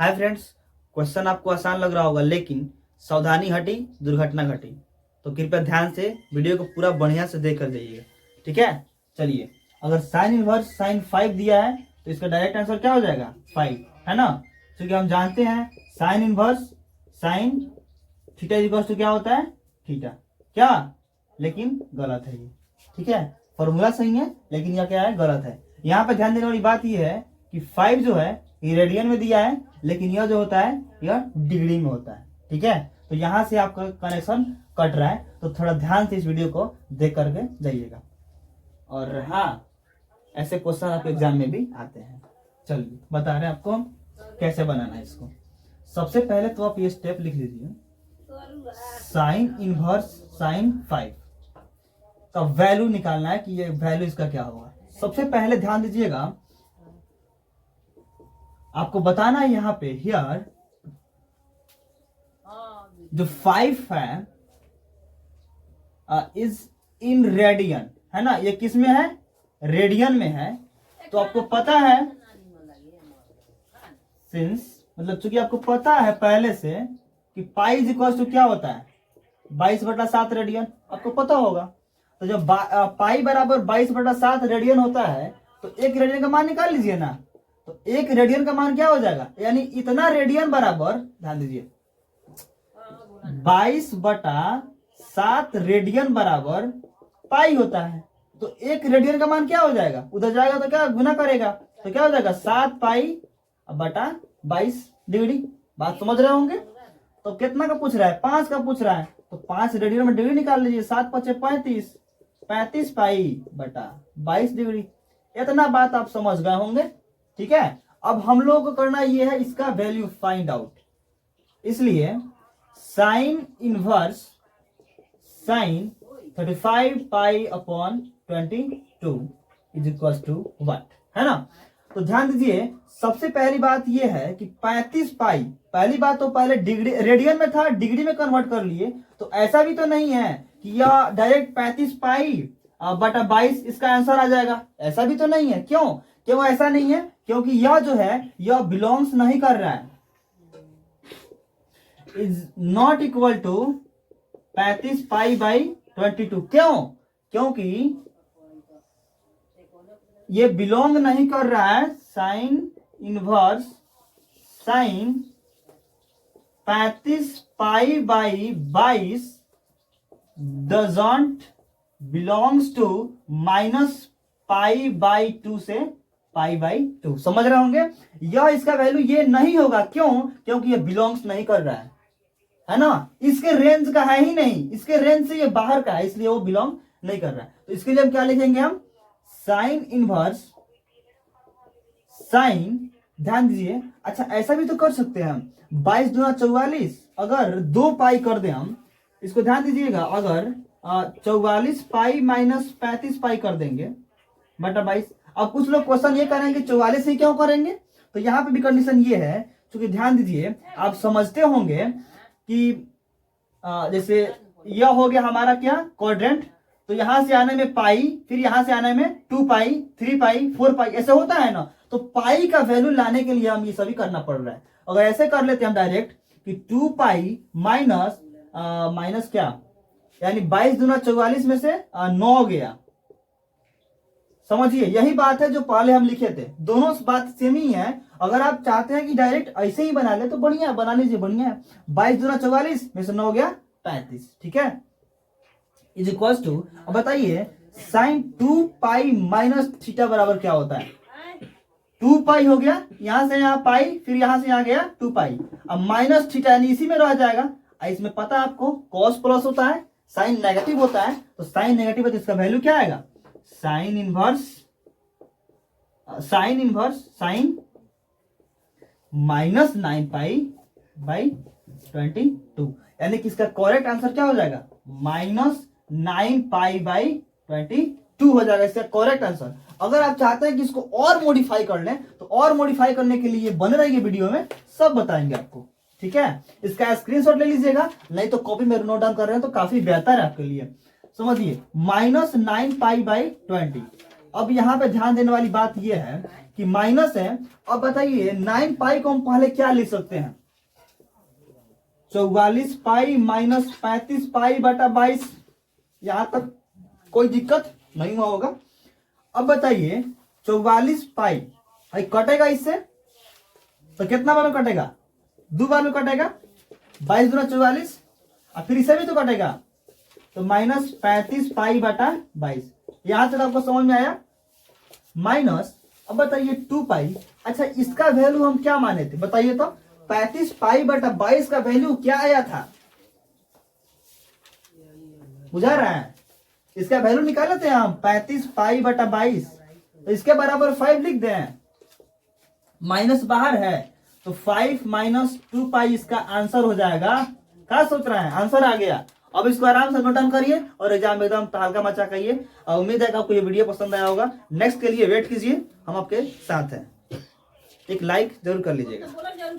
Hi friends, question आपको आसान लग रहा होगा लेकिन सावधानी हटी दुर्घटना घटी। तो कृपया ध्यान से वीडियो को पूरा बढ़िया से देख कर जाइएगा, ठीक है। चलिए, अगर साइन इनवर्स साइन 5 दिया है तो इसका डायरेक्ट आंसर क्या हो जाएगा 5, है ना। क्योंकि हम जानते हैं sine inverse sine theta equal to क्या होता है थीटा, क्या, लेकिन गलत है ये, ठीक है। फॉर्मूला सही है लेकिन यह क्या है गलत है। यहाँ पे ध्यान देने वाली बात यह है कि 5 जो है ये रेडियन में दिया है, लेकिन यह जो होता है यह डिग्री में होता है, ठीक है। तो यहाँ से आपका कनेक्शन कट रहा है, तो थोड़ा ध्यान से इस वीडियो को देख करके जाइएगा। और हाँ, ऐसे क्वेश्चन आपके एग्जाम में भी आते हैं। चलिए बता रहे हैं आपको कैसे बनाना है इसको। सबसे पहले तो आप ये स्टेप लिख लीजिए, साइन इनवर्स साइन 5 का वैल्यू निकालना है कि ये वैल्यू इसका क्या होगा। सबसे पहले ध्यान दीजिएगा, आपको बताना है यहाँ पे हियर जो 5 है इज इन रेडियन, है ना। ये किस में है, रेडियन में है। तो आपको पता है सिंस मतलब चूंकि आपको पता है पहले से कि पाई इज इक्वल टू क्या होता है 22/7 रेडियन, आपको पता होगा। तो जब पाई बराबर 22/7 रेडियन होता है तो एक रेडियन का मान निकाल लीजिए ना। तो एक रेडियन का मान क्या हो जाएगा, यानी इतना रेडियन बराबर, ध्यान दीजिए 22/7 रेडियन बराबर पाई होता है। तो एक रेडियन का मान क्या हो जाएगा, उधर जाएगा तो क्या गुना करेगा, तो क्या हो जाएगा 7 पाई बटा 22 डिग्री। बात समझ रहे होंगे। तो कितना का पूछ रहा है, 5 का पूछ रहा है, तो 5 रेडियन में डिग्री निकाल लीजिए, 7 × 5 = 35 पाई बटा 22 डिग्री। इतना बात आप समझ गए होंगे, ठीक है। अब हम लोग को करना ये है इसका वैल्यू फाइंड आउट। इसलिए साइन इनवर्स साइन 35 पाई/22 इज इक्वल टू व्हाट, है ना। तो ध्यान दीजिए, सबसे पहली बात यह है कि 35 पाई, पहली बात तो पहले डिग्री रेडियन में था, डिग्री में कन्वर्ट कर लिए। तो ऐसा भी तो नहीं है कि यह डायरेक्ट 35 पाई बटा 22 इसका आंसर आ जाएगा, ऐसा भी तो नहीं है। क्यों ऐसा नहीं है, क्योंकि यह जो है यह बिलोंग्स नहीं कर रहा है, इज नॉट इक्वल टू 35 पाई/22। क्योंकि ये बिलोंग नहीं कर रहा है साइन इनवर्स साइन 35 पाई/22 डजंट बिलोंग्स टू -π/2 से π/2। समझ रहे होंगे। यह इसका वैल्यू ये नहीं होगा, क्योंकि ये बिलोंग्स नहीं कर रहा है ना। इसके रेंज का है ही नहीं, इसके रेंज से ये बाहर का है, इसलिए वो बिलोंग नहीं कर रहा है। तो इसके लिए हम क्या लिखेंगे, हम साइन इनवर्स साइन, ध्यान दीजिए। अच्छा ऐसा भी तो कर सकते हैं हम, 22 दूना 44, अगर 2 पाई कर दें हम इसको, ध्यान दीजिएगा, अगर 44 पाई - 35 पाई कर देंगे बटा 22। अब कुछ लोग क्वेश्चन ये करेंगे 44 ही क्यों करेंगे, तो यहाँ पे भी कंडीशन ये है, क्योंकि ध्यान दीजिए आप समझते होंगे कि जैसे यह हो गया हमारा क्या क्वाड्रेंट, तो यहां से आने में पाई, फिर यहां से आने में 2 पाई 3 पाई 4 पाई ऐसे होता है ना। तो पाई का वैल्यू लाने के लिए हम ये सभी करना पड़ रहा है। अगर ऐसे कर लेते हम डायरेक्ट कि 2 पाई माइनस क्या, यानी 22 दूना 44 में से 9 गया। समझिए यही बात है जो पहले हम लिखे थे, दोनों बात सेम ही है। अगर आप चाहते हैं कि डायरेक्ट ऐसे ही बना ले तो बढ़िया, बना लीजिए, बढ़िया है। 22 दूना 44 में से 9 गया 35, ठीक है, इज इक्वल टू। अब बताइए साइन 2 पाई माइनस थीटा बराबर क्या होता है, 2 पाई हो गया, यहां से यहां पाई, फिर यहां से यहां गया 2 पाई, अब माइनस थीटा यानी इसी में रह जाएगा। इसमें पता है आपको कॉस प्लस होता है, साइन नेगेटिव होता है, तो साइन नेगेटिव है तो इसका वैल्यू क्या आएगा, साइन इनवर्स साइन -9 पाई/22, यानी कि इसका करेक्ट आंसर क्या हो जाएगा -9 पाई/22 हो जाएगा इसका करेक्ट आंसर। अगर आप चाहते हैं कि इसको और मॉडिफाई कर लें तो और मॉडिफाई करने के लिए बने रहिए, वीडियो में सब बताएंगे आपको, ठीक है। इसका स्क्रीनशॉट ले लीजिएगा, नहीं तो कॉपी में नोट डाउन कर रहे हैं तो काफी बेहतर है आपके लिए। समझिए -9 पाई/20, अब यहाँ पे ध्यान देने वाली बात यह है कि माइनस है। अब बताइए 9 पाई को हम पहले क्या लिख सकते हैं? 44 पाई माइनस 35 पाई बटा 22। यहां तक कोई दिक्कत नहीं हुआ होगा। अब बताइए 44 पाई भाई कटेगा इससे तो कितना बार में कटेगा? 2 बार में कटेगा। 22 दूना 44 और फिर इसे भी तो कटेगा, तो माइनस 35 पाई बटा 22। यहां तक आपको समझ में आया? माइनस अब बताइए 2 पाई। अच्छा इसका वैल्यू हम क्या माने थे बताइए तो? 35 पाई बटा 22 का वैल्यू क्या आया था? बुझा रहा है? इसका वैल्यू निकाले थे हम 35 पाई बटा 22, तो इसके बराबर 5 लिख दें। माइनस बाहर है तो 5 माइनस 2 पाई इसका आंसर हो जाएगा। क्या सोच रहे हैं? आंसर आ गया। अब इसको आराम से नोट डाउन करिए और एग्जाम में एकदम तहलका मचा करिए। और उम्मीद है कि आपको ये वीडियो पसंद आया होगा। नेक्स्ट के लिए वेट कीजिए, हम आपके साथ हैं। एक लाइक जरूर कर लीजिएगा।